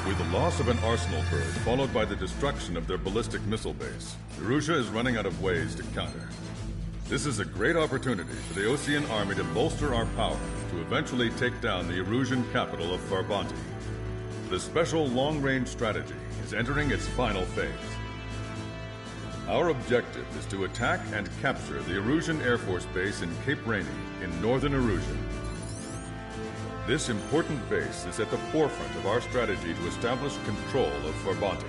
With the loss of an arsenal bird followed by the destruction of their ballistic missile base, Erussia is running out of ways to counter. This is a great opportunity for the Osean army to bolster our power to eventually take down the Erusian capital of Farbanti. The special long-range strategy is entering its final phase. Our objective is to attack and capture the Erusian Air Force Base in Cape Rainy in northern Erusia. This important base is at the forefront of our strategy to establish control of Farbanti.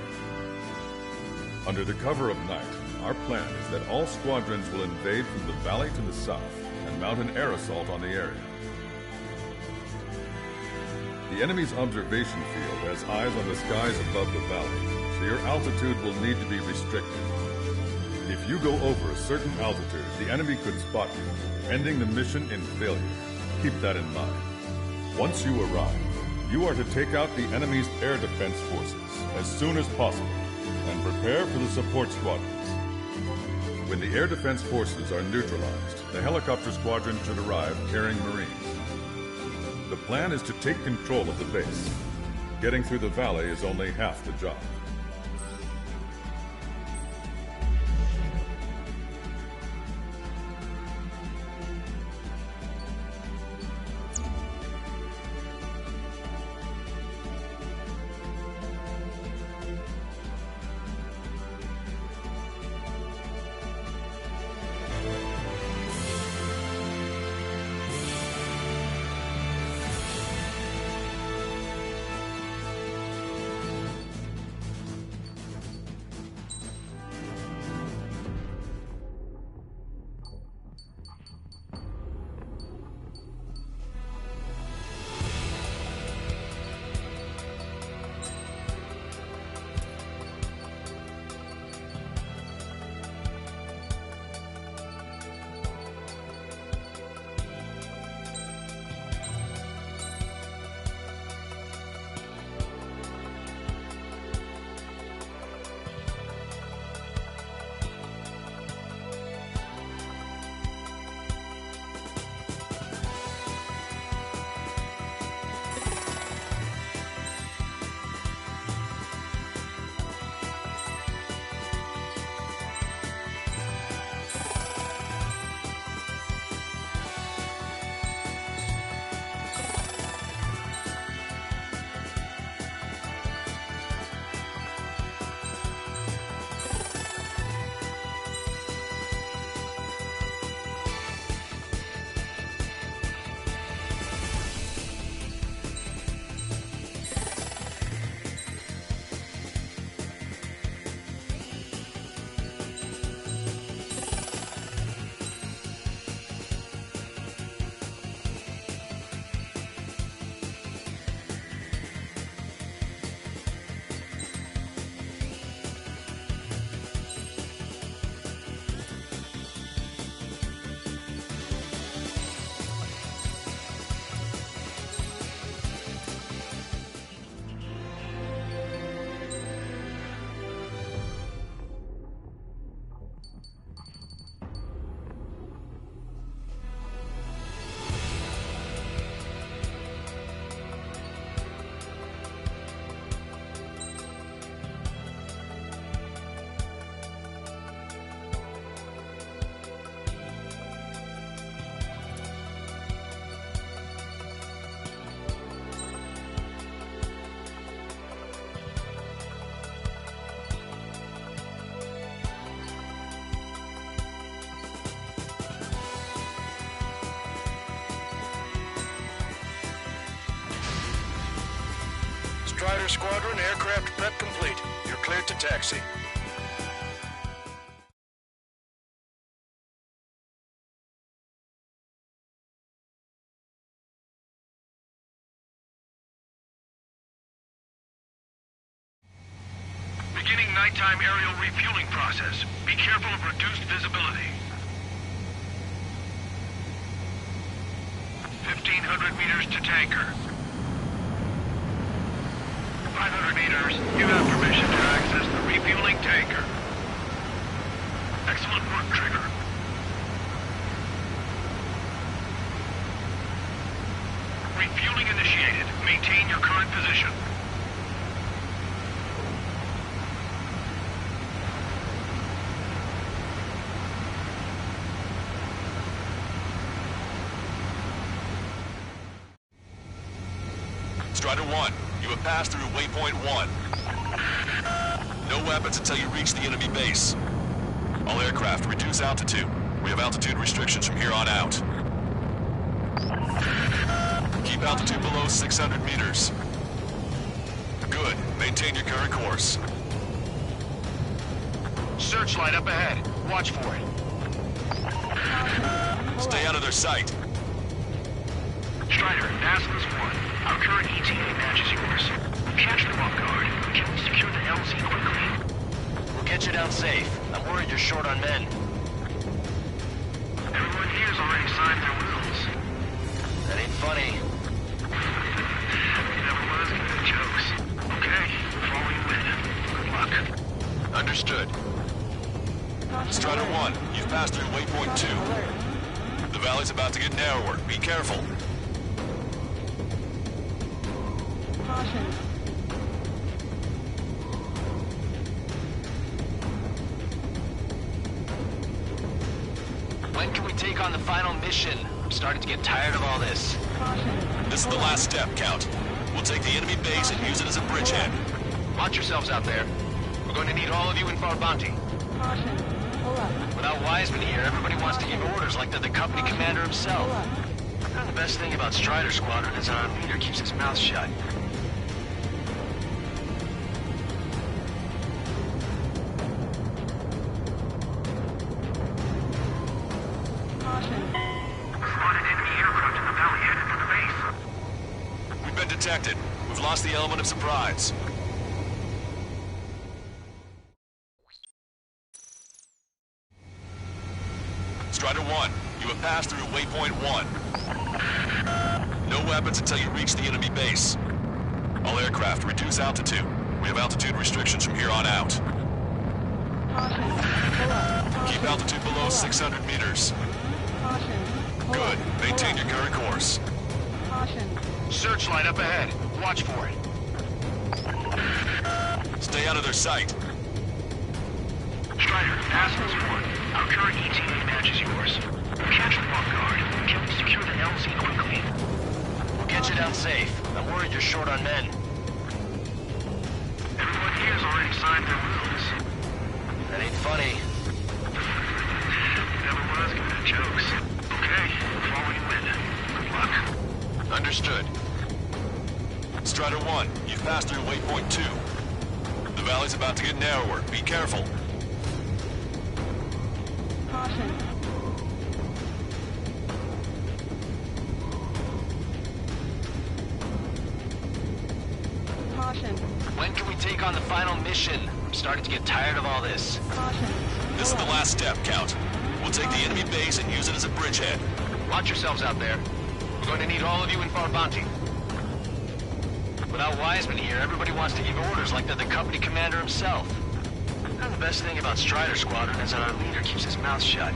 Under the cover of night, our plan is that all squadrons will invade from the valley to the south and mount an air assault on the area. The enemy's observation field has eyes on the skies above the valley, so your altitude will need to be restricted. If you go over a certain altitude, the enemy could spot you, ending the mission in failure. Keep that in mind. Once you arrive, you are to take out the enemy's air defense forces as soon as possible and prepare for the support squadrons. When the air defense forces are neutralized, the helicopter squadron should arrive carrying Marines. The plan is to take control of the base. Getting through the valley is only half the job. Strider Squadron, aircraft prep complete. You're cleared to taxi. Beginning nighttime aerial refueling process. Be careful of reduced visibility. 1,500 meters to tanker. 500 meters. You have permission to access the refueling tanker. Excellent work, Trigger. Refueling initiated. Maintain your current position. Strider 1, you have passed through waypoint 1. No weapons until you reach the enemy base. All aircraft, reduce altitude. We have altitude restrictions from here on out. Keep altitude below 600 meters. Good. Maintain your current course. Searchlight up ahead. Watch for it. Stay out of their sight. Strider, Aslan's 1. Our current ETA matches yours. Catch them off guard. Can we secure the LZ quickly? We'll get you down safe. I'm worried you're short on men. Everyone here's already signed their wills. That ain't funny. Never was good at jokes. Okay, before we win. Good luck. Understood. Strider 1, you've passed through waypoint 2. The valley's about to get narrower. Be careful. Caution. When can we take on the final mission? I'm starting to get tired of all this. Caution. This is the last step, Count. We'll take the enemy base and use it as a bridgehead. Watch yourselves out there. We're going to need all of you in Farbanti. Caution. Pull up. Without Wiseman here, everybody wants to give orders like they're the company commander himself. Pull up. The best thing about Strider Squadron is our leader keeps his mouth shut. Caution. Spotted enemy aircraft in the valley headed for the base. We've been detected. We've lost the element of surprise. Strider 1, you have passed through waypoint 1. No weapons until you reach the enemy base. All aircraft, reduce altitude. We have altitude restrictions from here on out. Caution. Pull up. Keep altitude below 600 meters. Caution. Pull Good. up. Maintain your current course. Caution. Searchlight up ahead. Watch for it. Stay out of their sight. Strider, Aslan's 1. Our current ETA matches yours. Catch them off guard. Can we secure the LZ quickly? We'll get you down safe. I'm worried you're short on men. Everyone here's already signed their wills. That ain't funny. Never was good at jokes. Okay, before we win. Good luck. Understood. Strider 1, you've passed through waypoint 2. The valley's about to get narrower. Be careful. Caution. Caution. When can we take on the final mission? I'm starting to get tired of all this. Caution. This is the last step, Count. We'll take the enemy base and use it as a bridgehead. Watch yourselves out there. We're going to need all of you in Farbanti. Without Wiseman here, everybody wants to give orders like they're the company commander himself. And the best thing about Strider Squadron is that our leader keeps his mouth shut.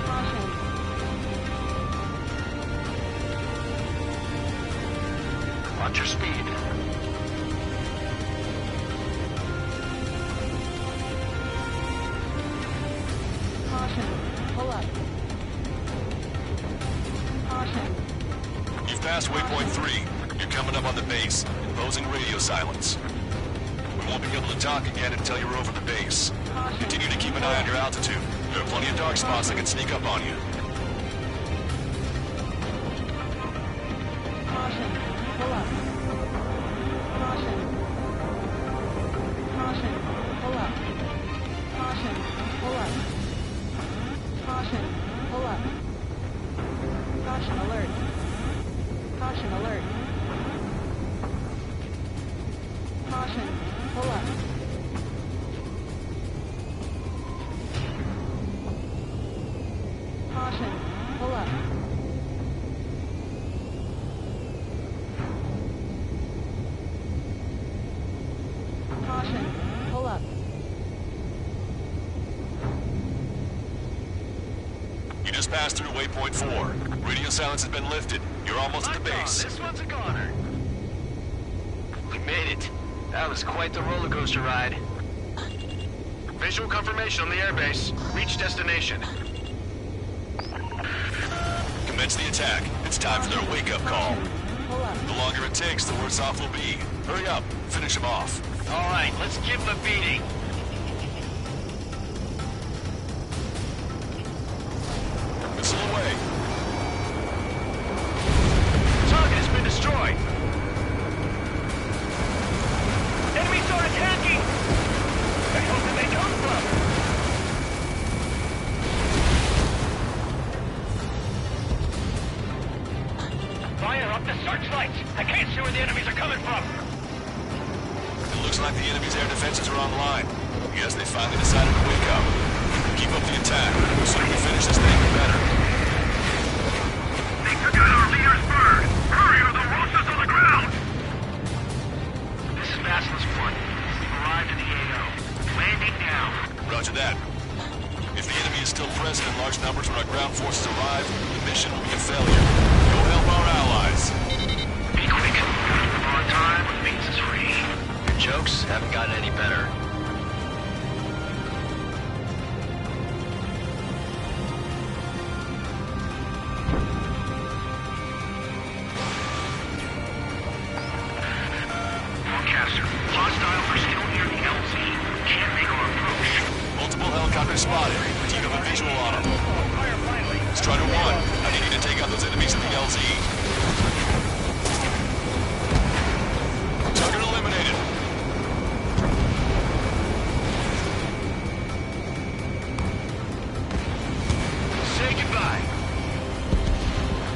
Caution. Watch your speed. Caution. Pull up. Caution. You've passed waypoint 3. You're coming up on the base, imposing radio silence. We won't be able to talk again until you're over the base. Caution. Continue to keep an eye on your altitude. There are plenty of dark spots that can sneak up on you. Caution. Pull up. Caution. Caution. Pull up. Caution. Pull up. Caution. Pull up. Caution alert. Caution alert. Caution. Pull up. Caution. Pull up. passed through waypoint 4. Radio silence has been lifted. You're almost at the base. This one's a goner. We made it. That was quite the roller coaster ride. Visual confirmation on the airbase. Reach destination. Commence the attack. It's time for their wake-up call. Pull up. The longer it takes, the worse off we'll be. Hurry up. Finish them off. All right, let's give them a beating. Missile away. Target has been destroyed. Enemy start attacking. Where the hell did they come from? Fire up the searchlights. I can't see where the enemies are coming from. It looks like the enemy's air defenses are online. Yes, they finally decided to wake up. Keep up the attack. The sooner we finish this thing, the better. They took out our leader's bird! Hurry or they'll roast us on the ground! This is Basilisk 1. We've arrived at the AO. Landing now. Roger that. If the enemy is still present in large numbers when our ground forces arrive, the mission will be a failure. Go help our allies. Be quick. On time means it's free. Your jokes haven't gotten any better. Broadcaster, hostiles are still near the LZ. Can't make our approach. Multiple helicopters spotted. Do you have a visual on them? Fire finally. Strider 1, I need you to take out those enemies in the LZ. Target eliminated. Say goodbye.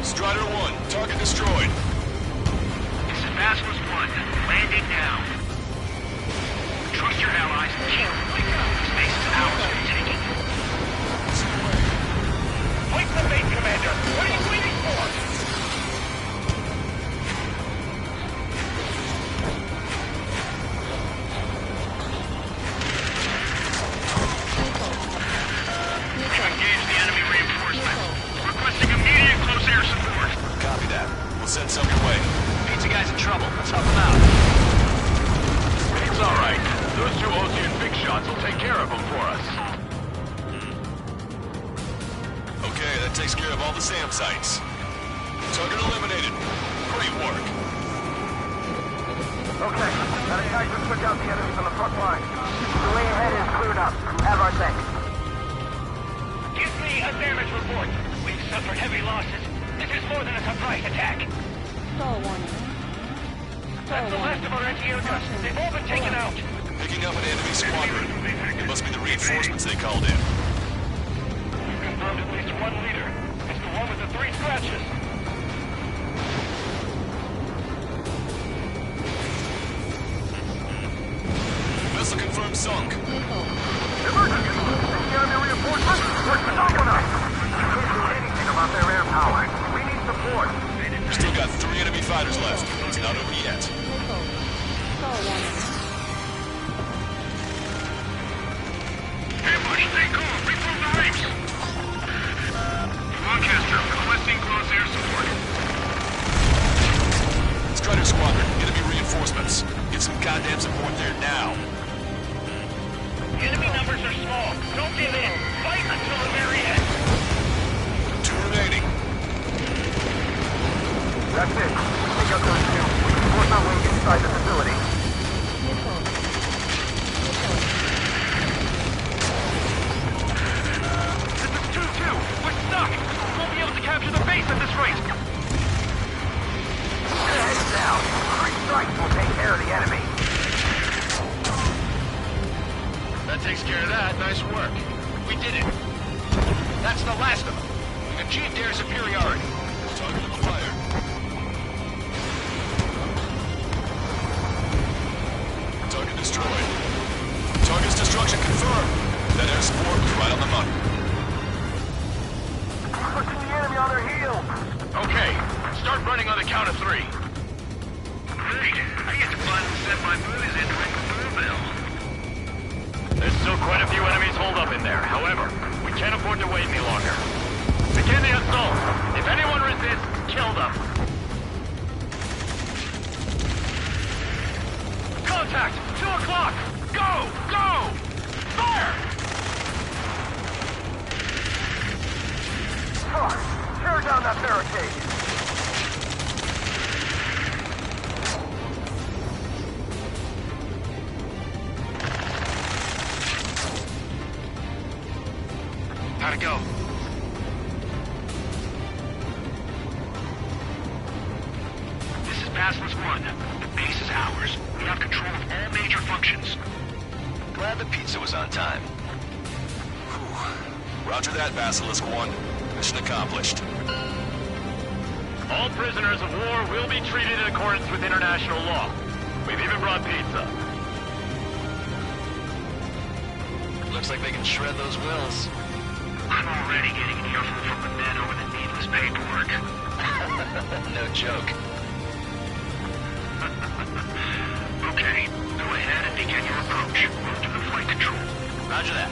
Strider 1, target destroyed. This is Basilisk 1. Landing now. Trust your allies. Keep wake up. Space is ours to be taken. Wait the base, Commander. What are you waiting for? Engage the enemy reinforcement. Requesting immediate close air support. Copy that. We'll send some your way. Pizza guy's in trouble. Let's help him out. It's all right. Those two Ocean big shots will take care of them for us. Okay, that takes care of all the SAM sites. Target eliminated. Great work. Okay, that attack just took out the enemies on the front line. The way ahead is cleared up. Have our thanks. Give me a damage report. We've suffered heavy losses. This is more than a surprise attack. Stall warning. That's the last of our anti-aircraft. They've all been taken out. Picking up an enemy squadron. It must be the reinforcements they called in. We've confirmed at least one leader. It's the one with the 3 scratches. Vessel confirmed sunk. Emergency! The enemy reinforcements? They're stopping us! We can't do anything about their air power. We need support. We've still got 3 enemy fighters left. It's not over yet. Stall warning. Ambush, stay calm. Reform the ranks. Broadcaster, requesting close air support. Strider Squadron, enemy reinforcements. Get some goddamn support there now. Enemy numbers are small. Don't give in. Fight until the very end. 2 remaining. That's it. Take out those two. We can force our way inside the facility. This is 2-2. We're stuck. We won't be able to capture the base at this rate. Heads down. 3 strikes will take care of the enemy. That takes care of that. Nice work. We did it. That's the last of them. We've achieved air superiority. Target acquired. Target destroyed. Target's destruction confirmed. That air support was right on the money. Pushing the enemy on their heels. Okay, start running on the count of 3. Great. I get to finally set my movies into ring the doorbell. There's still quite a few enemies holed up in there. However, we can't afford to wait any longer. Begin the assault. If anyone resists, kill them. Contact! 2 o'clock! Go! Go! Fire! Fuck! Tear down that barricade! How'd it go? This is Basilisk 1. The base is ours. We have control of all major functions. Glad the pizza was on time. Whew. Roger that, Basilisk 1. Mission accomplished. All prisoners of war will be treated in accordance with international law. We've even brought pizza. Looks like they can shred those wills. I'm already getting an earful from the men over the needless paperwork. No joke. Okay, go ahead and begin your approach. Move to the flight control. Roger that.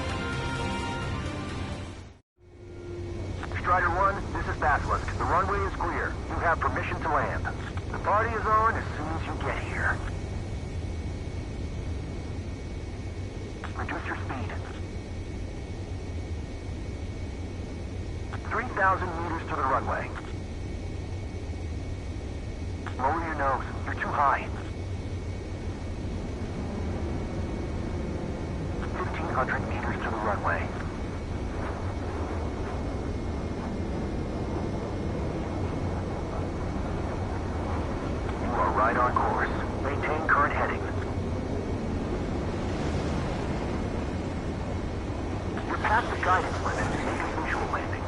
Strider 1, this is Basilisk. The runway is clear. You have permission to land. The party is on as soon as you get here. Reduce your speed. 3,000 meters to the runway. Lower your nose. You're too high. 1,500 meters to the runway. You are right on course. Maintain current heading. You're past the guidance limit. Make a visual landing.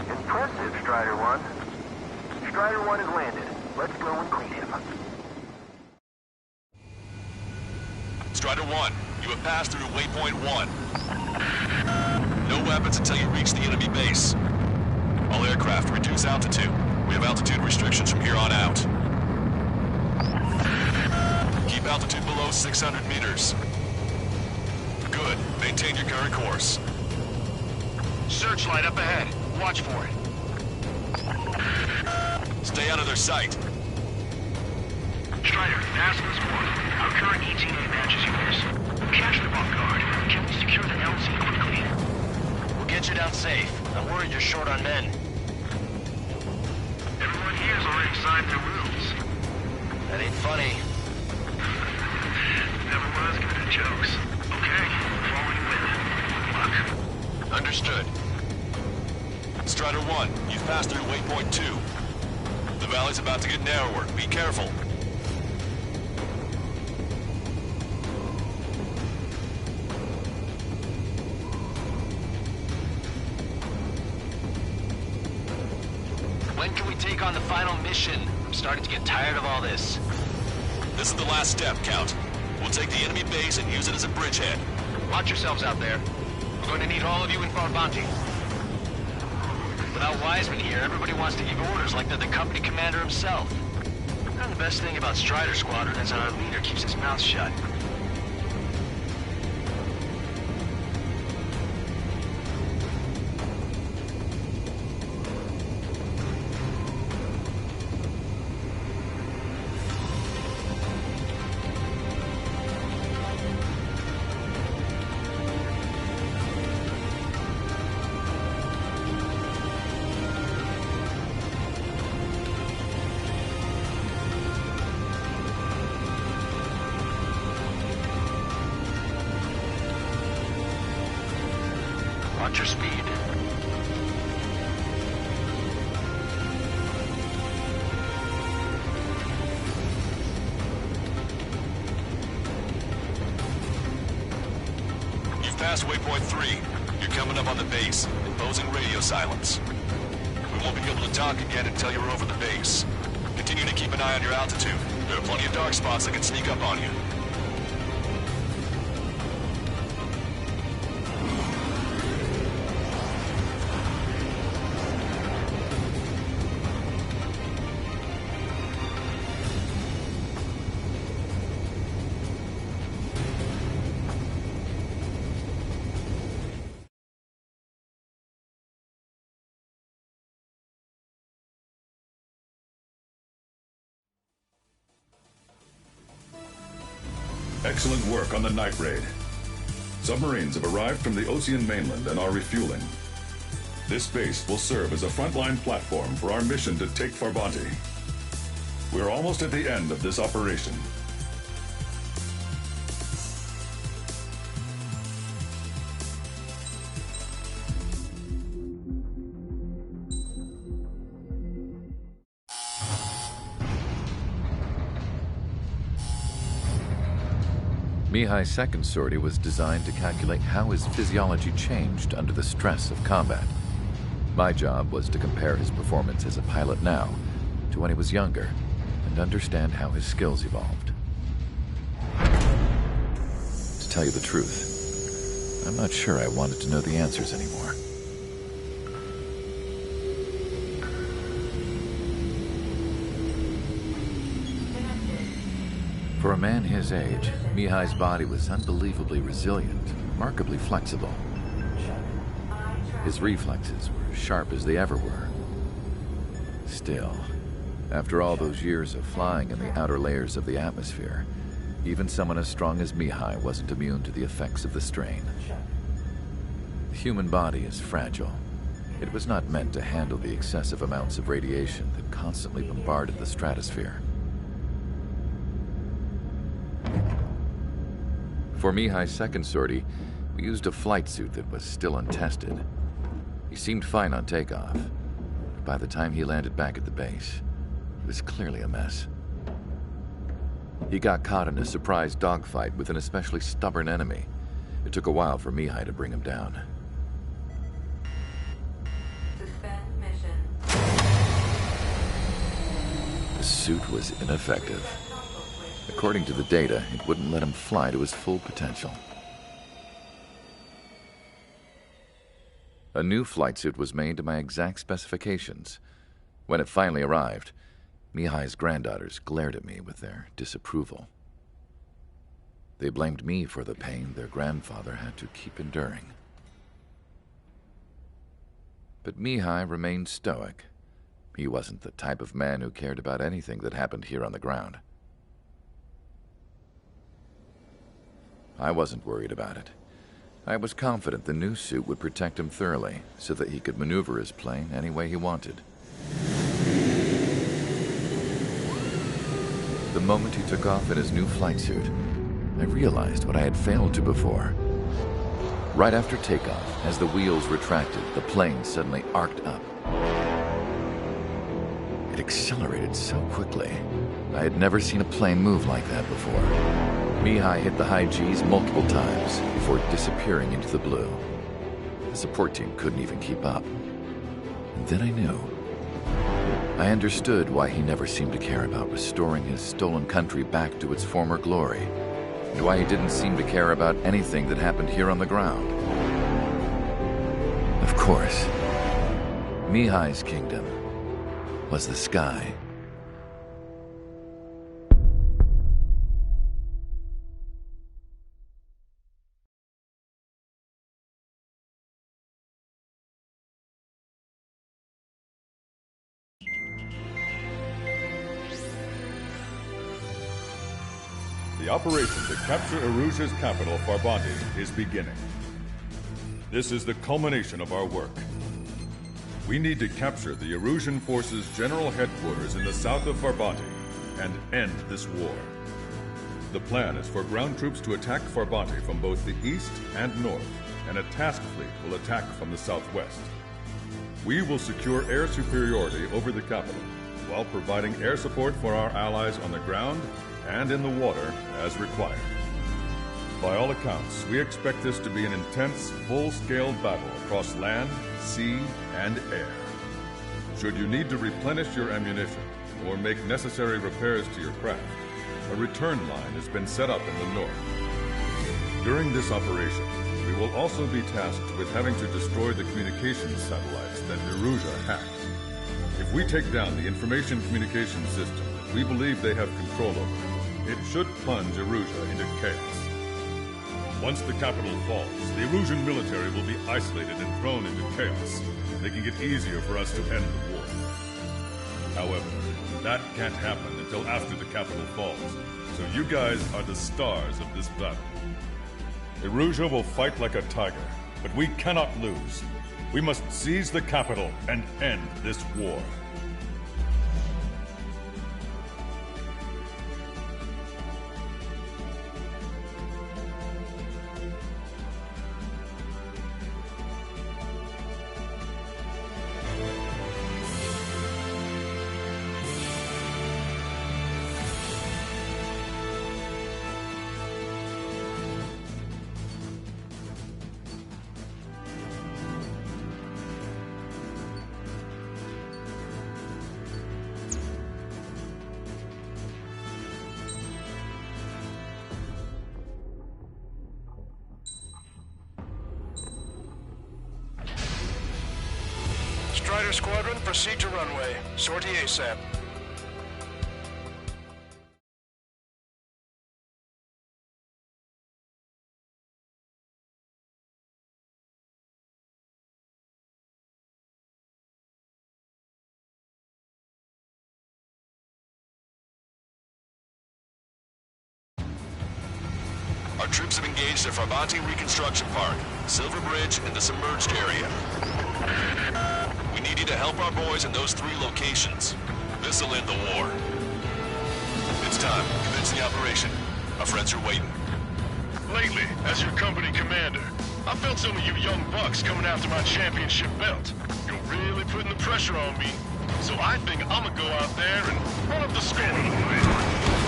Impressive, Strider 1. Strider 1 has landed. Let's go and greet him. Strider 1, you have passed through waypoint 1. No weapons until you reach the enemy base. All aircraft, reduce altitude. We have altitude restrictions from here on out. Keep altitude below 600 meters. Good. Maintain your current course. Searchlight up ahead. Watch for it. Stay out of their sight. Strider, Basilisk 1. Our current ETA matches yours. Capture the guard. Can we secure the LZ quickly? We'll get you down safe. I'm worried you're short on men. Everyone here's already signed their rules. That ain't funny. Never was good at jokes. Okay, follow you in. Good luck. Understood. Strider 1, you've passed through waypoint 2. The valley's about to get narrower. Be careful. When can we take on the final mission? I'm starting to get tired of all this. This is the last step, Count. We'll take the enemy base and use it as a bridgehead. Watch yourselves out there. We're going to need all of you in Farbanti. Without Wiseman here, everybody wants to give orders like they're the company commander himself. And the best thing about Strider Squadron is our leader keeps his mouth shut. Watch your speed. You've passed waypoint 3. You're coming up on the base, imposing radio silence. We won't be able to talk again until you're over the base. Continue to keep an eye on your altitude. There are plenty of dark spots that can sneak up on you. Excellent work on the night raid. Submarines have arrived from the Ocean mainland and are refueling. This base will serve as a frontline platform for our mission to take Farbanti. We're almost at the end of this operation. Mihai's second sortie was designed to calculate how his physiology changed under the stress of combat. My job was to compare his performance as a pilot now to when he was younger and understand how his skills evolved. To tell you the truth, I'm not sure I wanted to know the answers anymore. For a man his age, Mihai's body was unbelievably resilient, remarkably flexible. His reflexes were sharp as they ever were. Still, after all those years of flying in the outer layers of the atmosphere, even someone as strong as Mihai wasn't immune to the effects of the strain. The human body is fragile. It was not meant to handle the excessive amounts of radiation that constantly bombarded the stratosphere. For Mihai's second sortie, we used a flight suit that was still untested. He seemed fine on takeoff, but by the time he landed back at the base, it was clearly a mess. He got caught in a surprise dogfight with an especially stubborn enemy. It took a while for Mihai to bring him down. Suspend mission. The suit was ineffective. According to the data, it wouldn't let him fly to his full potential. A new flight suit was made to my exact specifications. When it finally arrived, Mihai's granddaughters glared at me with their disapproval. They blamed me for the pain their grandfather had to keep enduring. But Mihai remained stoic. He wasn't the type of man who cared about anything that happened here on the ground. I wasn't worried about it. I was confident the new suit would protect him thoroughly so that he could maneuver his plane any way he wanted. The moment he took off in his new flight suit, I realized what I had failed to before. Right after takeoff, as the wheels retracted, the plane suddenly arced up. It accelerated so quickly. I had never seen a plane move like that before. Mihai hit the high G's multiple times before disappearing into the blue. The support team couldn't even keep up. And then I knew. I understood why he never seemed to care about restoring his stolen country back to its former glory, and why he didn't seem to care about anything that happened here on the ground. Of course, Mihai's kingdom was the sky. The operation to capture Erusia's capital, Farbanti, is beginning. This is the culmination of our work. We need to capture the Erusian forces' general headquarters in the south of Farbanti and end this war. The plan is for ground troops to attack Farbanti from both the east and north, and a task fleet will attack from the southwest. We will secure air superiority over the capital, while providing air support for our allies on the ground and in the water as required. By all accounts, we expect this to be an intense, full-scale battle across land, sea, and air. Should you need to replenish your ammunition or make necessary repairs to your craft, a return line has been set up in the north. During this operation, we will also be tasked with having to destroy the communications satellites that Erusia hacked. If we take down the information communication system that we believe they have control over, it should plunge Erusia into chaos. Once the capital falls, the Erusian military will be isolated and thrown into chaos, making it easier for us to end the war. However, that can't happen until after the capital falls. So you guys are the stars of this battle. Erusha will fight like a tiger, but we cannot lose. We must seize the capital and end this war. Strider Squadron, proceed to runway. Sortie ASAP. Our troops have engaged at Farbanti Reconstruction Park, Silver Bridge, and the submerged area. We need you to help our boys in those 3 locations. This'll end the war. It's time. Commence the operation. Our friends are waiting. Lately, as your company commander, I felt some of you young bucks coming after my championship belt. You're really putting the pressure on me. So I think I'm gonna go out there and run up the score a little bit.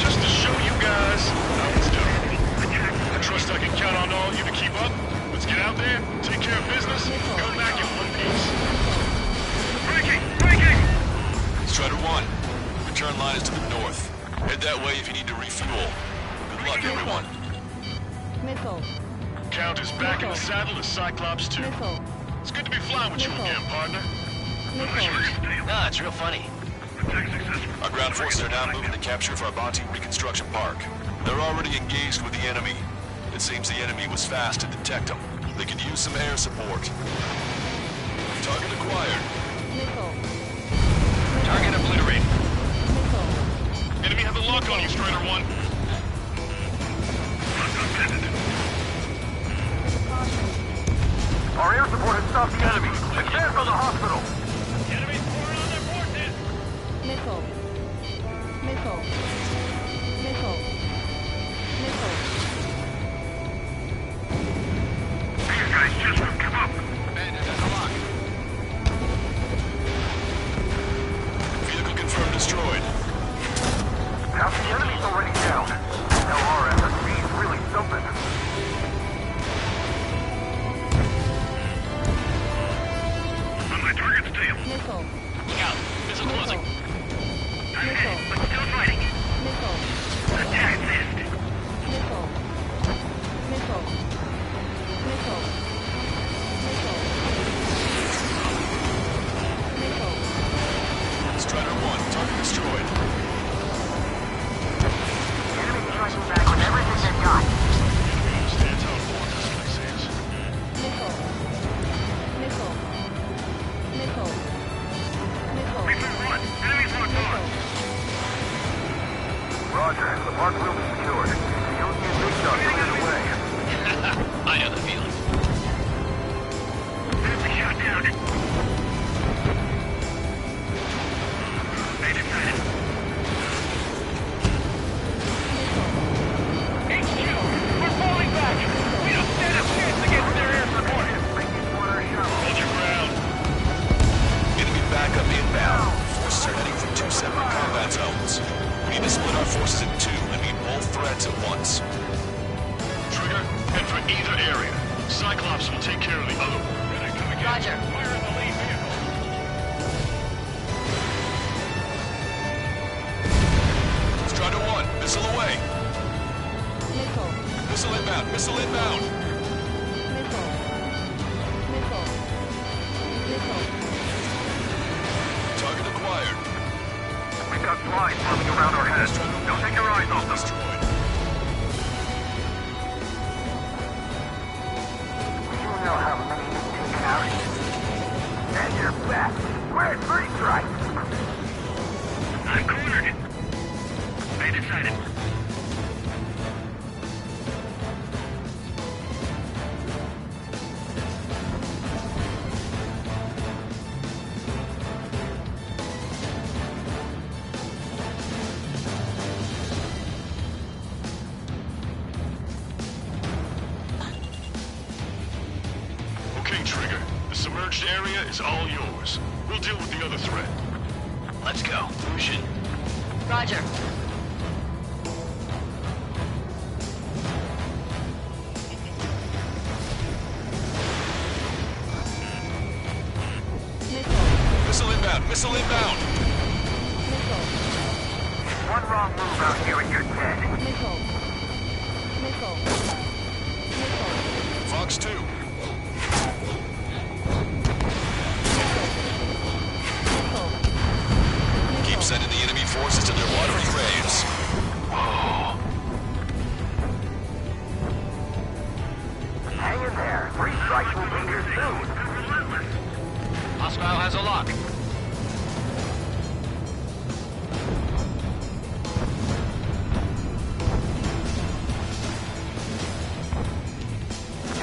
Just to show you guys how it's done. I trust I can count on all you to keep up. Let's get out there, take care of business, and come back in one piece. Breaking! Breaking! Strider 1, return line is to the north. Head that way if you need to refuel. Good luck, everyone. Missile. Count is back in the saddle as Cyclops 2. Missile. It's good to be flying with you again, partner. Missile. Nah, it's real funny. Our ground forces are now moving to capture Farbanti Reconstruction Park. They're already engaged with the enemy. It seems the enemy was fast to detect them. They could use some air support. Target acquired. Missile. Target obliterated. Missile. Enemy has a lock on you, Strider 1. Our air support has stopped the enemy. Advance on the hospital. Enemy's pouring on their forces. Missile. Missile. Missile. Missile. These guys just won't give up. Vehicle confirmed destroyed. Half the enemy's already down. Now our SSB is really something. On my target steel. Missile. Scout, missile closing. Missile. But still fighting. Missile. Attack missed. Missile. Missile. Missile. Missile. Missile. Strider 1, target destroyed. Enemy striking back with everything they've got. Stands how important this place is. Missile. Missile. Missile. Missile. Run. Enemy's locked on. Roger. The park will be secured. The Ocean Big Dog is underway. I know the feeling. Enemy shot down. They decided. HQ, we're falling back. We don't stand a chance against their air support. Hold your ground. Enemy backup inbound. Forces are heading for 2 separate combat zones. We need to split our forces in 2 and meet both threats at once. Trigger, head for either area. Cyclops will take care of the other one. Roger. Fire in the lead vehicle. Strider 1, missile away. Missile. Missile inbound, missile inbound. Missile. Missile. Missile. Target acquired. We've got flies forming around our heads. Don't take your eyes off them. Destroyed. You know how many you've taken out. And you're back. Where's Free Strike? I'm cornered. I decided. Okay, Trigger. The submerged area is all yours. We'll deal with the other threat. Let's go. Lucian. Roger. Missile inbound! Missile inbound! Missile. One wrong move out here and you're dead. Missile. Missile. Missile. Fox 2. Keep sending the enemy forces to their watery graves. Hang in there. 3 strikes will be here soon. Hostile has a lock.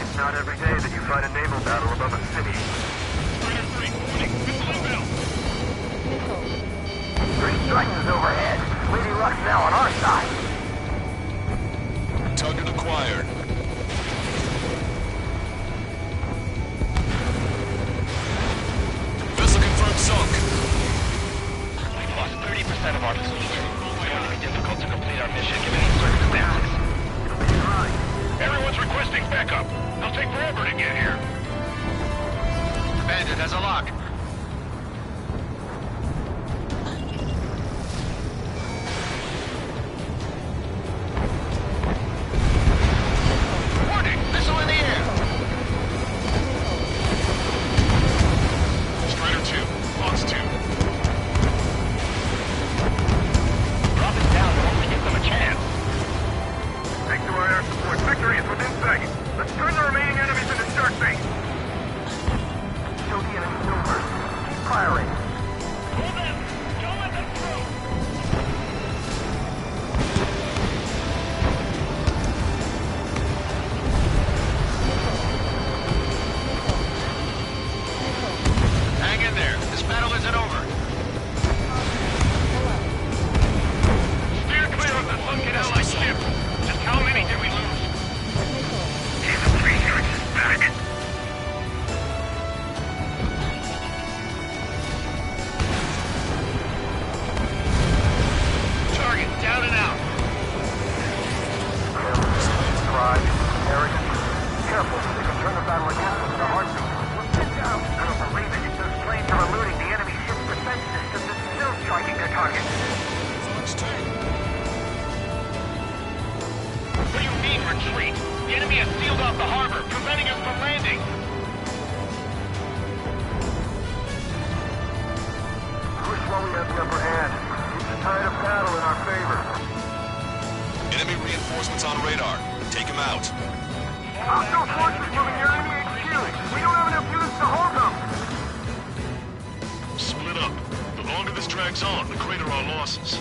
It's not every day that you fight a naval battle above a city. Missile. 3 strikes is overhead. Lady Luck's now on our side. Target acquired. Vessel confirmed sunk. We've lost 30% of our fleet. It's going to be difficult to complete our mission given the circumstances. Everyone's requesting backup. It'll take forever to get here. Bandit has a lock. Warning! Missile in the air! Strider 2, Fox 2. Drop it down once we give them a chance. Thanks to our air support, victory is within sight. Let's turn the remaining enemies into start base. Show the enemy over. Keep firing. Hold them! Don't let them through! Hang in there. This battle isn't over. Steer clear of the sunken Allied ship! Just how many did we lose? Even 3 strikes is back. Target down and out. Pride, arrogance. Careful, they can turn the battle against us in a heartbeat. Get down. I don't believe it. Those planes are eluding the enemy ship's defense systems and still striking their target. Fox 2. What do you mean, retreat? The enemy has sealed off the harbor, preventing us from landing. Push while we have the upper hand. Keep the tide of battle in our favor. Enemy reinforcements on radar. Take him out. Hostile forces moving near enemy HQ. We don't have enough units to hold them. Split up. The longer this drags on, the greater our losses.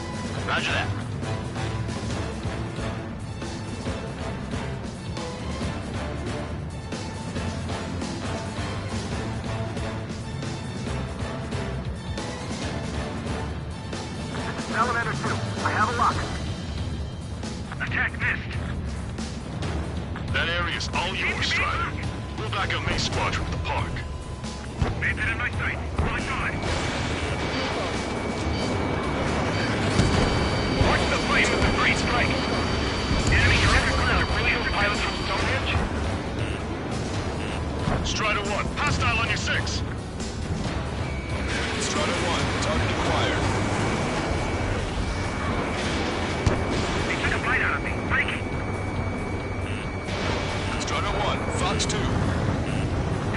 Roger that. Elevator 2. I have a lock. Attack missed. That area's all yours, Strider. We'll back up May's squadron at the park. Bandit in my sight. On time. Watch the flame of the great strike. Enemy traffic clear. Really those pilots from Stonehenge? Strider 1, hostile on your 6. Strider 1. Target acquired. They took a bite out of me. Breaking. Strider 1. Fox 2.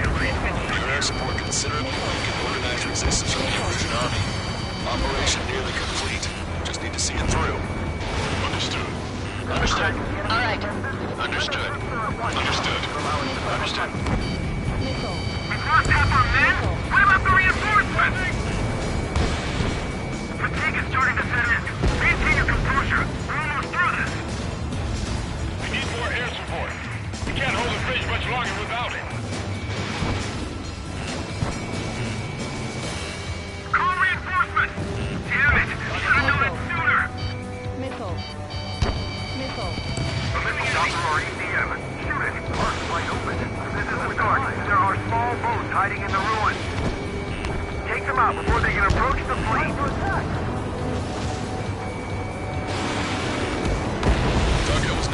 Your air support considerably weakened organized resistance from the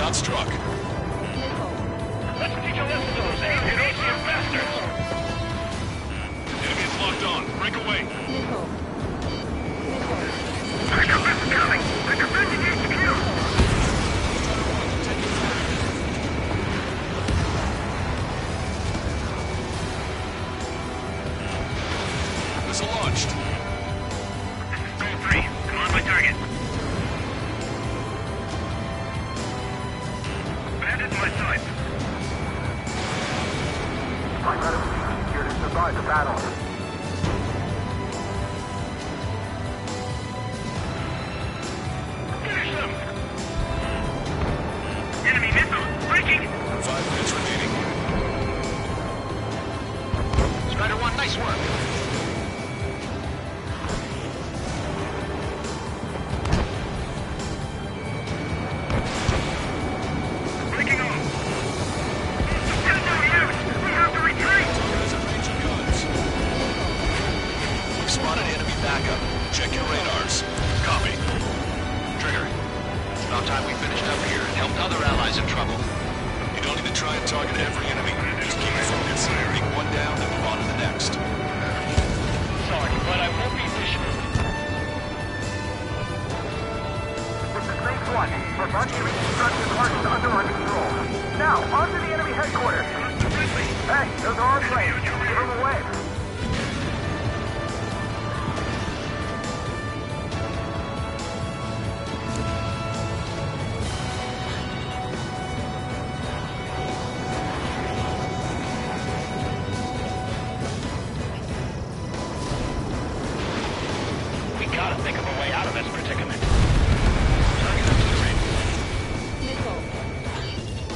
not struck. Missile. Let's teach a lesson to those Asian bastards! Enemy is locked on. Break away. Missile. Missile. Backup is coming! The defending HQ! Missile launched. Goal 3. I'm on my target. Bandit in my sights. I'm out of speed here to survive the battle. Finish them! Enemy missile! Breaking! 5 minutes remaining. Strider 1, nice work. Breaking off! There's no use! We have to retreat! Target is at range of guns. We've spotted enemy backup. Check your radars. Copy. Trigger. It's about time we finished up here and helped other allies in trouble. You don't need to try and target every enemy. Just keep your focus. Take one down, then move on to the next. Sorry, but I won't be efficient. This is Base 1. Report to instruction marches under our control. Now, on to the enemy headquarters. Hey, those are our planes. Give them away. We gotta think of a way out of this predicament. Missile.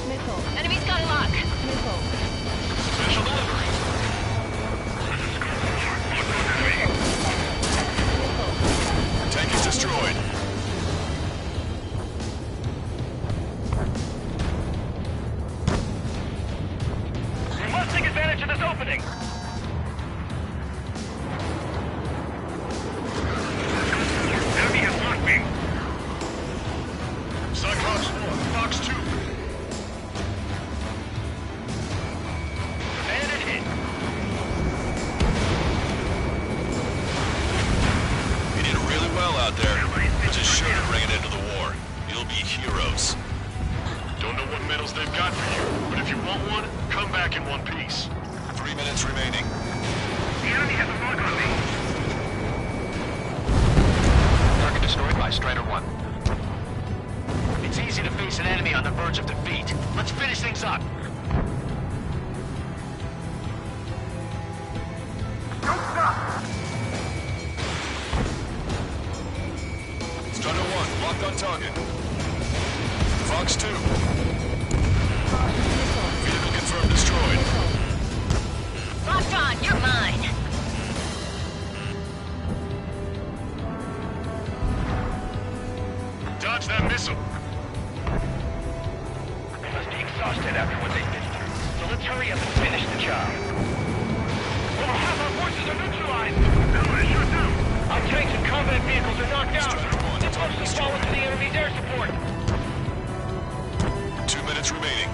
Missile. Enemy's got a lock. Missile. Special delivery. Tank is destroyed. We must take advantage of this opening. Enemy has locked me. Cyclops 1, Fox 2. Bandit hit. You did really well out there. Which is sure to bring it into the war. You'll be heroes. Don't know what medals they've got for you, but if you want one, come back in one piece. 3 minutes remaining. The enemy has a lock on me. Target destroyed by Strider 1. It's easy to face an enemy on the verge of defeat. Let's finish things up. Don't stop! Strider 1, locked on target. Fox 2. Vehicle confirmed destroyed. Locked on. You're mine. Dodge that missile. They must be exhausted after what they've been through. So let's hurry up and finish the job. Over half our forces are neutralized. No, I sure do. Our tanks and combat vehicles are knocked out. They mostly fall into the enemy's air support. 2 minutes remaining.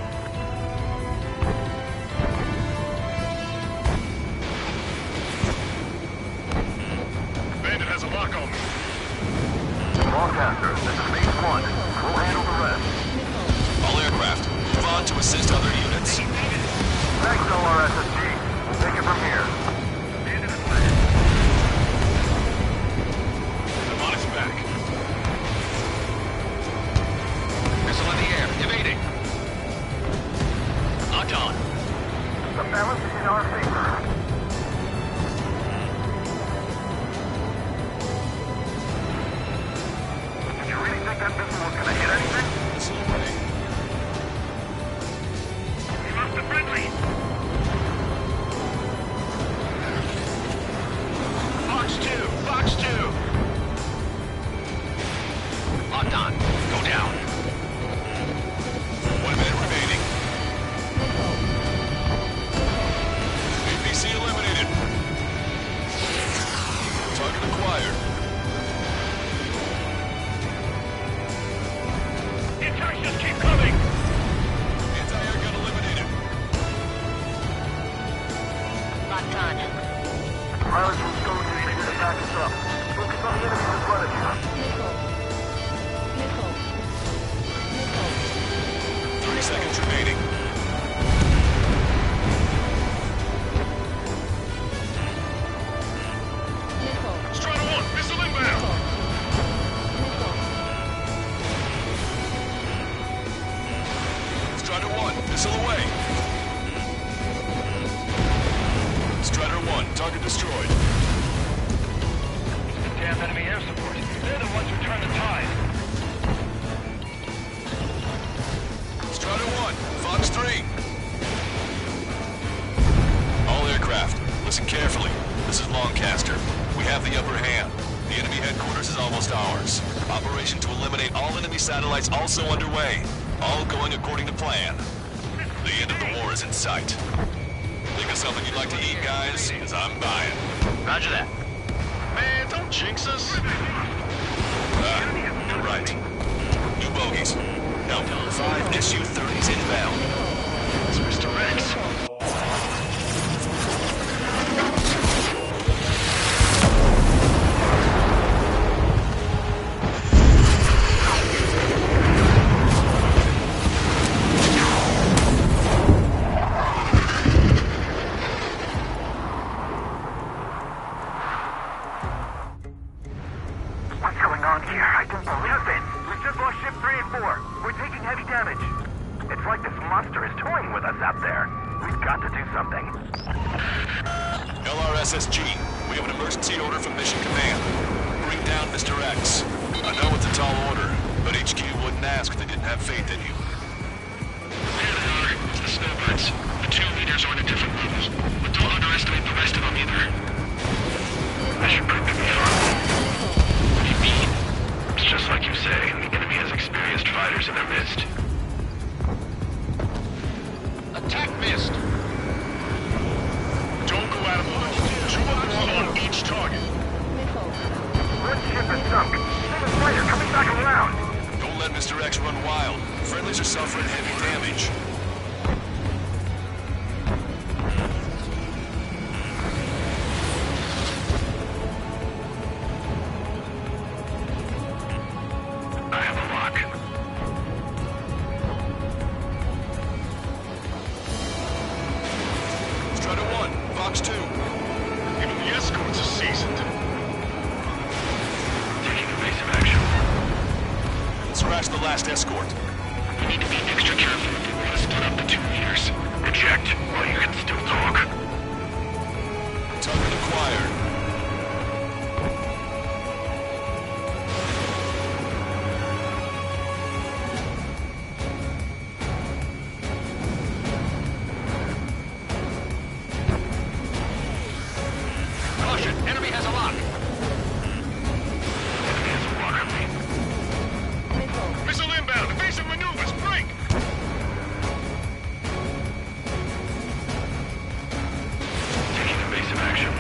Bandit has a lock on me. Longcaster, this is Base 1. We'll handle the rest. All aircraft, move on to assist other units. Thanks, LRSSG. We'll take it from here. I'm on its back. Missile in the air. Evading. Locked on. The balance is in our favor. You really think that missile was gonna hit anything? Missile away. We lost the friendly. Fox 2. Fox 2. Locked on. Go down. 1 minute remaining. APC eliminated. Target acquired. The attacks just keep coming. just ours. Operation to eliminate all enemy satellites also underway. All going according to plan. The end of the war is in sight. Think of something you'd like to eat, guys? Because I'm buying. Roger that. Man, don't jinx us. You're right. New bogies. No, 5 Su-30s inbound. It's Mr. Rex. What's going on here? I don't believe it. We've just lost ship 3 and 4. We're taking heavy damage. It's like this monster is toying with us out there. We've got to do something. LRSSG, we have an emergency order from Mission Command. Bring down Mr. X. I know it's a tall order, but HQ wouldn't ask if they didn't have faith in you. Here they are. It's the snowbirds. The 2 leaders are on a different level. But don't underestimate the rest of them either. I should prove to be fun. What do you mean? It's just like you say. The enemy has experienced fighters in their midst. Attack missed. Don't go out of line. 2 of them on each target. One ship is sunk. Single fighter coming back around. Don't let Mr. X run wild. Friendlies are suffering heavy damage. I have a lock. Strider 1, Fox 2. Even the escorts are seasoned. Taking evasive action. Scratch the last escort. We need to be extra careful if we want to split up the 2 leaders. Eject while you can still talk. Target acquired. Caution, enemy has a lock. Enemy has a lock on me. Missile inbound. Evasive maneuvers. Break. Taking evasive action.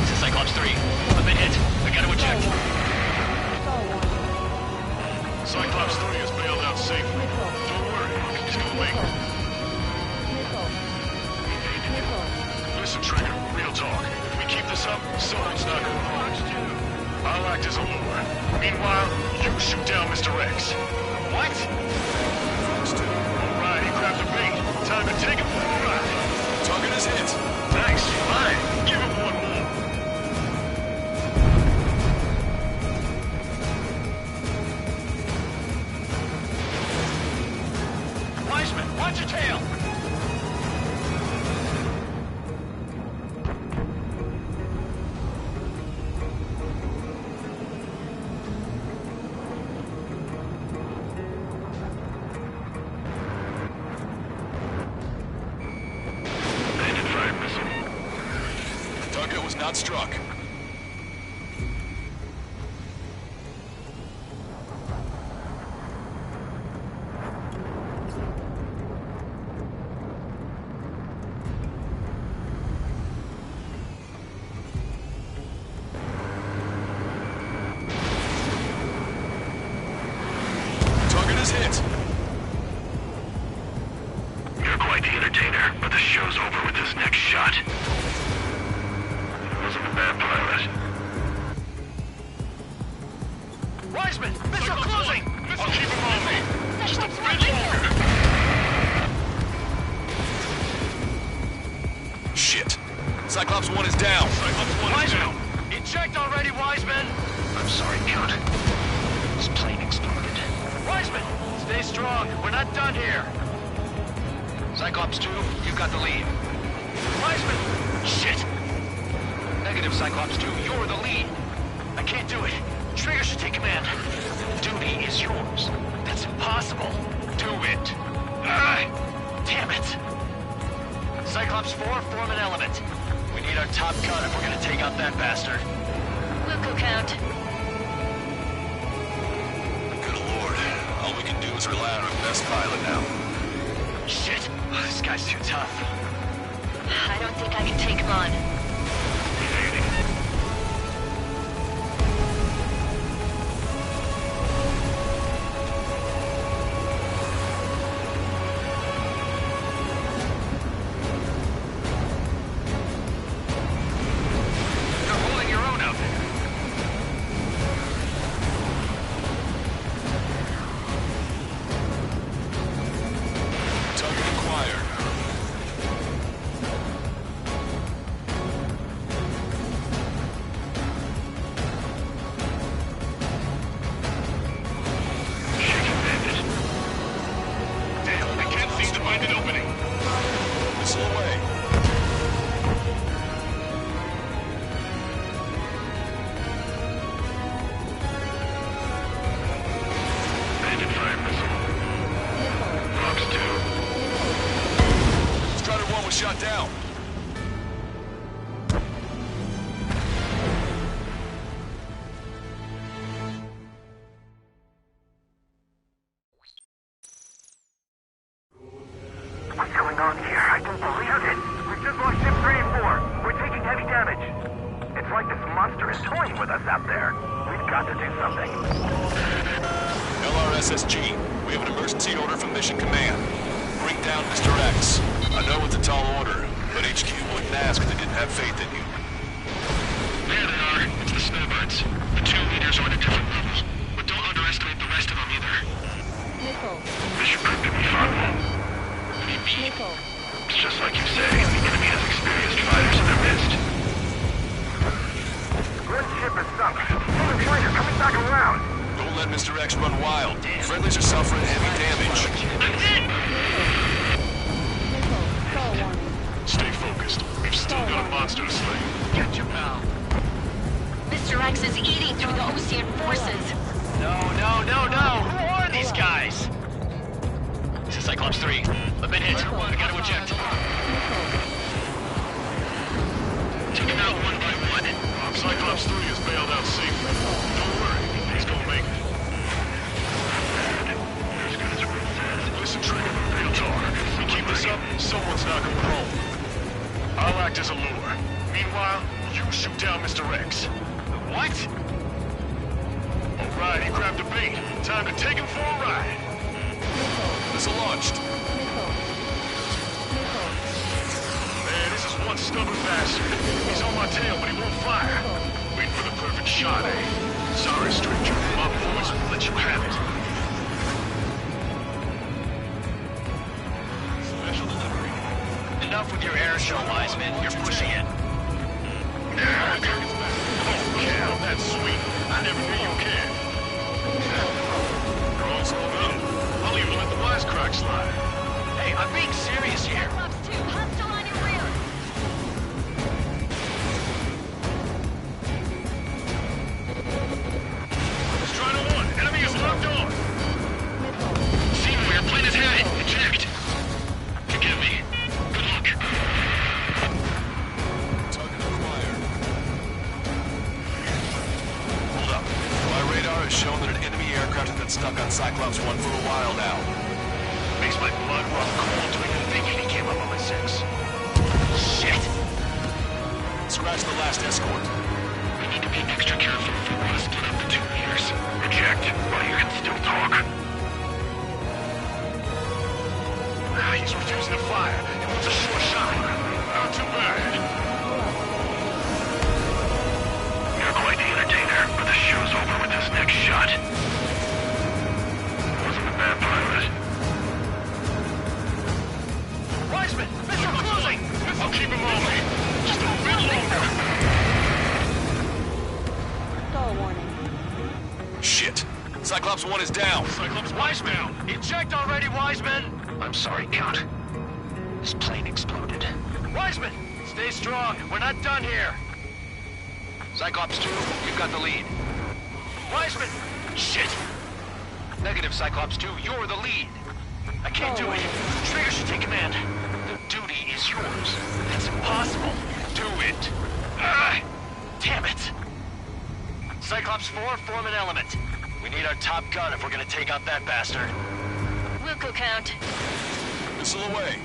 This is Cyclops 3. I've been hit. I gotta eject. Cyclops 3 is bailed out safely. Don't worry. He's gonna make it. Listen, Trigger. Real talk. If we keep this up, someone's not gonna win. I'll act as a lure. Meanwhile, you shoot down Mr. X. What? All right, he grabbed the bait. Time to take him for a ride. Target is hit. Nice. Fine. Give him one more. Wiseman, watch your tail. Bandit fired missile. Target was not struck. Target is hit. You're quite the entertainer, but the show's over with this next shot. Wasn't a bad pilot. Wiseman, missile closing. I'll keep him on me. Just a bit longer. Shit. Cyclops 1 is down. Cyclops 1 is Wiseman, down. eject already, Wiseman. I'm sorry, Count. This plane exploded. Wiseman, stay strong. We're not done here. Cyclops 2, you've got the lead. Wiseman! Shit! Negative, Cyclops 2. You're the lead. I can't do it. Trigger should take command. Duty is yours. That's impossible. Do it. Damn it. Cyclops 4, form an element. We need our top gun if we're gonna take out that bastard. We'll go count. guy's too tough. I don't think I can take him on. You're holding your own out there. Target acquired. Shaking bandit. Damn, I can't seem to find an opening. Missile away. Bandit fire missile. Fox 2. Strider 1 was shot down. What's going on here? I can believe it. We've just lost ship 3 and 4. We're taking heavy damage. It's like this monster is toying with us out there. We've got to do something. LRSSG, we have an emergency order from Mission Command. Bring down Mr. X. I know it's a tall order, but HQ wouldn't ask if they didn't have faith in you. There they are. It's the snowbirds. The 2 leaders are at a different level. But don't underestimate the rest of them either. Nickel. This should prove to be fun. What do you mean? Nickel. It's just like you say. The enemy has experienced fighters in their midst. One ship is sunk. Even Trainer coming back around. Don't let Mr. X run wild. Friendlies are suffering heavy damage. Nickel. Call warning. Stay focused. We've still got a monster to slay. Get your pal. Mr. X is eating through the Ocean forces. No. Who are these guys? This is Cyclops 3. I've been hit. We gotta eject. Take him out one by one. Cyclops 3 is bailed out safely. Don't worry. He's gonna make it. There's good as Ruth says. Listen, Trigger. Real talk. If we keep this up, someone's not gonna roll. I'll act as a lure. Meanwhile, you shoot down Mr. X. What? All right, he grabbed a bait. Time to take him for a ride. Missile launched. Man, this is one stubborn bastard. He's on my tail, but he won't fire. Wait for the perfect shot, eh? Sorry, stranger. My boys will let you have it. Special delivery. Enough with your air show, Wiseman. You're pushing it. Oh, Cal, that's sweet. I never knew you cared. All's all good. I'll even let the wisecrack slide. Hey, I'm being serious here. Cyclops 2, hostile on your rear. Strider 1, enemy is locked on. See where your plane is headed. Eject. Forgive me. Good luck. Target acquired. Hold up. My radar has shown that an enemy aircraft has been stuck on Cyclops 1 for a while now. Makes my blood run cold to even think he came up on my 6. Shit. Scratch the last escort. We need to be extra careful if we want to split up the 2 leaders. Eject while you can still talk. He's refusing to fire. He wants a short shot. Not too bad. You're quite the entertainer, but the show's over with this next shot. Wasn't a bad pilot. Wiseman, missile cruising! I'll keep him on me. Just a bit longer. Call warning. Shit. Cyclops 1 is down. Cyclops Wise down. Eject already, Wiseman! I'm sorry, Count. This plane exploded. Wiseman, stay strong. We're not done here. Cyclops 2, you've got the lead. Wiseman! Shit! Negative, Cyclops 2, you're the lead. I can't do it. Trigger should take command. The duty is yours. That's impossible. Do it. Damn it. Cyclops 4, form an element. We need our top gun if we're gonna take out that bastard. Wilco, Count. Missile away.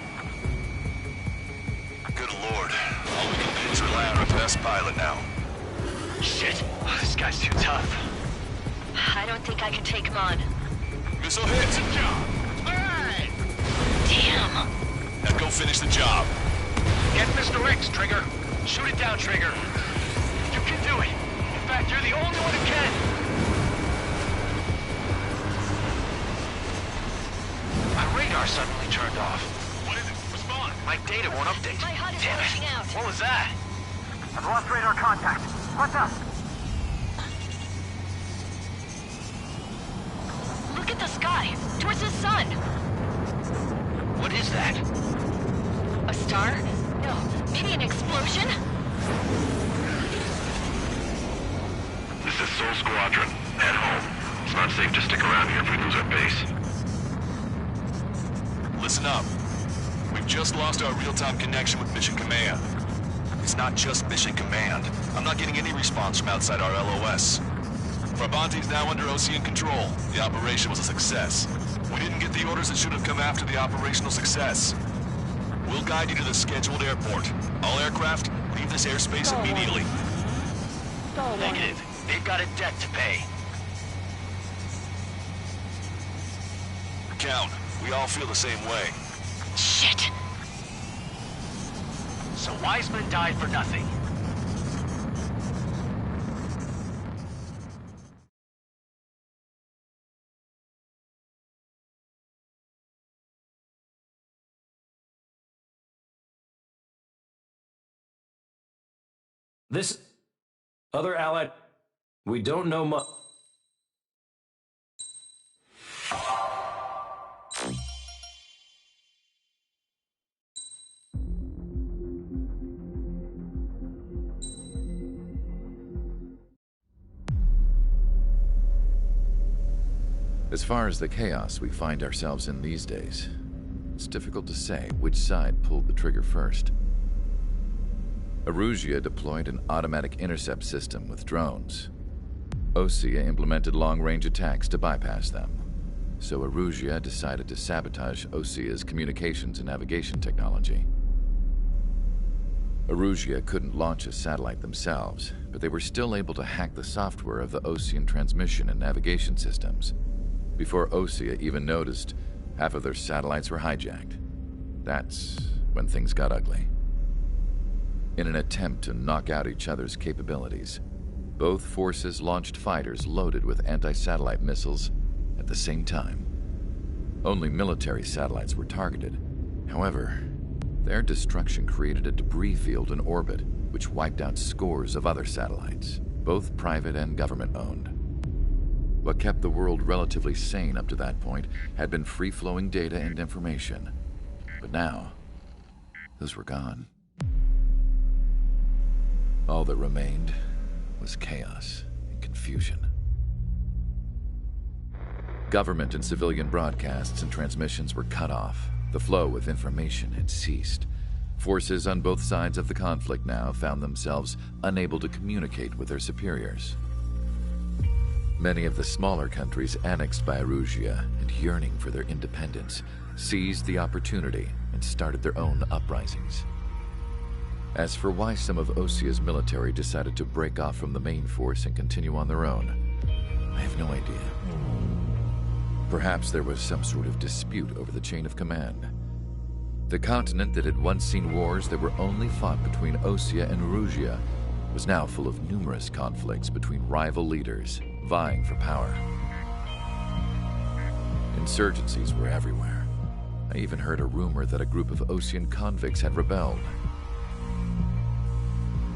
Good lord. All we can do is rely on our best pilot now. Shit. This guy's too tough. I don't think I can take him on. Missile hit! Good job. All right. Damn. Now go finish the job. Get Mr. X, Trigger. Shoot it down, Trigger. You can do it. In fact, you're the only one who can. My radar suddenly turned off. What is it? Respond. My data won't update. My HUD is Damn glitching it. out. What was that? I've lost radar contact. What's up? Look at the sky. Towards the sun. What is that? A star? No. Maybe an explosion? This is Soul Squadron. Head home. It's not safe to stick around here if we lose our base. Listen up. We've just lost our real-time connection with Mission Command. It's not just Mission Command. I'm not getting any response from outside our LOS. Farbanti's now under Ocean control. The operation was a success. We didn't get the orders that should have come after the operational success. We'll guide you to the scheduled airport. All aircraft, leave this airspace immediately. Negative. They've got a debt to pay. Count, we all feel the same way. Shit. So Wiseman died for nothing. This other ally, we don't know much. As far as the chaos we find ourselves in these days, it's difficult to say which side pulled the trigger first. Erusia deployed an automatic intercept system with drones. Osea implemented long-range attacks to bypass them. So Erusia decided to sabotage Osea's communications and navigation technology. Erusia couldn't launch a satellite themselves, but they were still able to hack the software of the Osean transmission and navigation systems. Before Osea even noticed, half of their satellites were hijacked. That's when things got ugly. In an attempt to knock out each other's capabilities, both forces launched fighters loaded with anti-satellite missiles at the same time. Only military satellites were targeted. However, their destruction created a debris field in orbit, which wiped out scores of other satellites, both private and government-owned. What kept the world relatively sane up to that point had been free-flowing data and information. But now, those were gone. All that remained was chaos and confusion. Government and civilian broadcasts and transmissions were cut off. The flow of information had ceased. Forces on both sides of the conflict now found themselves unable to communicate with their superiors. Many of the smaller countries annexed by Erusia and yearning for their independence seized the opportunity and started their own uprisings. As for why some of Osea's military decided to break off from the main force and continue on their own, I have no idea. Perhaps there was some sort of dispute over the chain of command. The continent that had once seen wars that were only fought between Osea and Erusia was now full of numerous conflicts between rival leaders vying for power. Insurgencies were everywhere. I even heard a rumor that a group of Osean convicts had rebelled.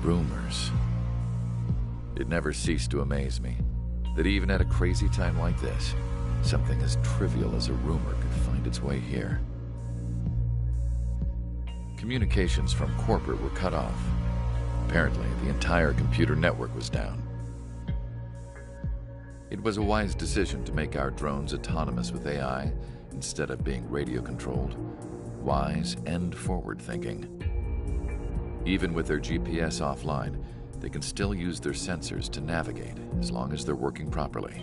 Rumors. It never ceased to amaze me that even at a crazy time like this, something as trivial as a rumor could find its way here. Communications from corporate were cut off. Apparently, the entire computer network was down. It was a wise decision to make our drones autonomous with AI instead of being radio-controlled. Wise and forward-thinking. Even with their GPS offline, they can still use their sensors to navigate as long as they're working properly.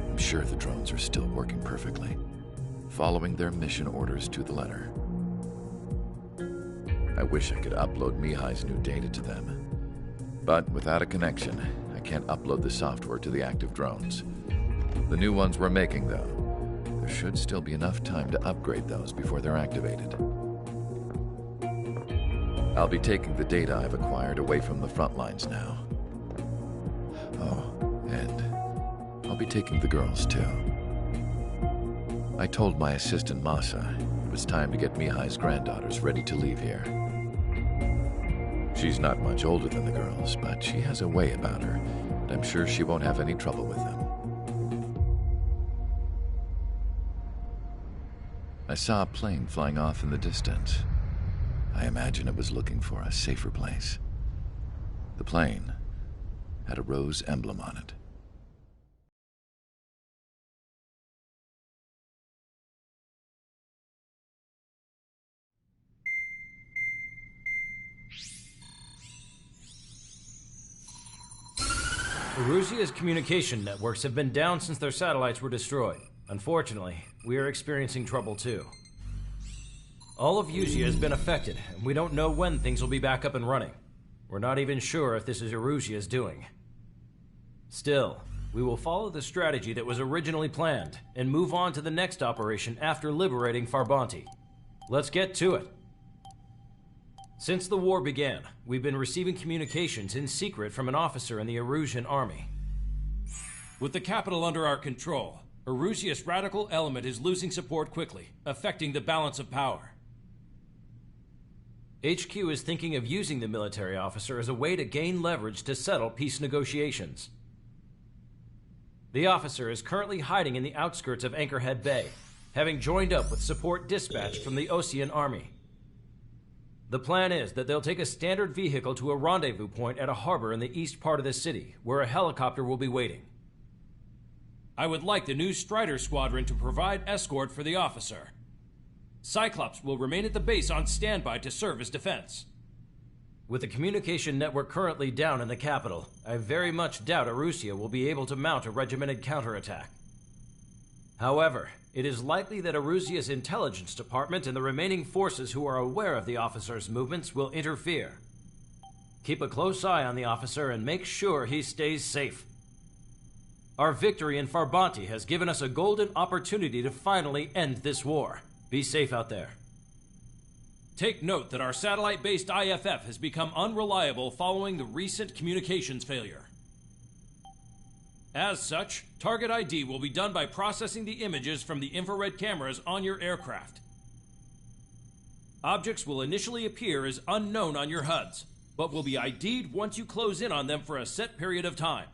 I'm sure the drones are still working perfectly, following their mission orders to the letter. I wish I could upload Mihai's new data to them. But without a connection, I can't upload the software to the active drones. The new ones we're making, though, there should still be enough time to upgrade those before they're activated. I'll be taking the data I've acquired away from the front lines now. Oh, and I'll be taking the girls, too. I told my assistant Masa it was time to get Mihai's granddaughters ready to leave here. She's not much older than the girls, but she has a way about her, and I'm sure she won't have any trouble with them. I saw a plane flying off in the distance. I imagine it was looking for a safer place. The plane had a rose emblem on it. Erusia's communication networks have been down since their satellites were destroyed. Unfortunately, we are experiencing trouble too. All of Erusia has been affected, and we don't know when things will be back up and running. We're not even sure if this is Erusia's doing. Still, we will follow the strategy that was originally planned, and move on to the next operation after liberating Farbanti. Let's get to it. Since the war began, we've been receiving communications in secret from an officer in the Erusian army. With the capital under our control, Erusia's radical element is losing support quickly, affecting the balance of power. HQ is thinking of using the military officer as a way to gain leverage to settle peace negotiations. The officer is currently hiding in the outskirts of Anchorhead Bay, having joined up with support dispatched from the Osean army. The plan is that they'll take a standard vehicle to a rendezvous point at a harbor in the east part of the city, where a helicopter will be waiting. I would like the new Strider Squadron to provide escort for the officer. Cyclops will remain at the base on standby to serve as defense. With the communication network currently down in the capital, I very much doubt Erusia will be able to mount a regimented counterattack. However, it is likely that Erusia's intelligence department and the remaining forces who are aware of the officer's movements will interfere. Keep a close eye on the officer and make sure he stays safe. Our victory in Farbanti has given us a golden opportunity to finally end this war. Be safe out there. Take note that our satellite-based IFF has become unreliable following the recent communications failure. As such, target ID will be done by processing the images from the infrared cameras on your aircraft. Objects will initially appear as unknown on your HUDs, but will be ID'd once you close in on them for a set period of time.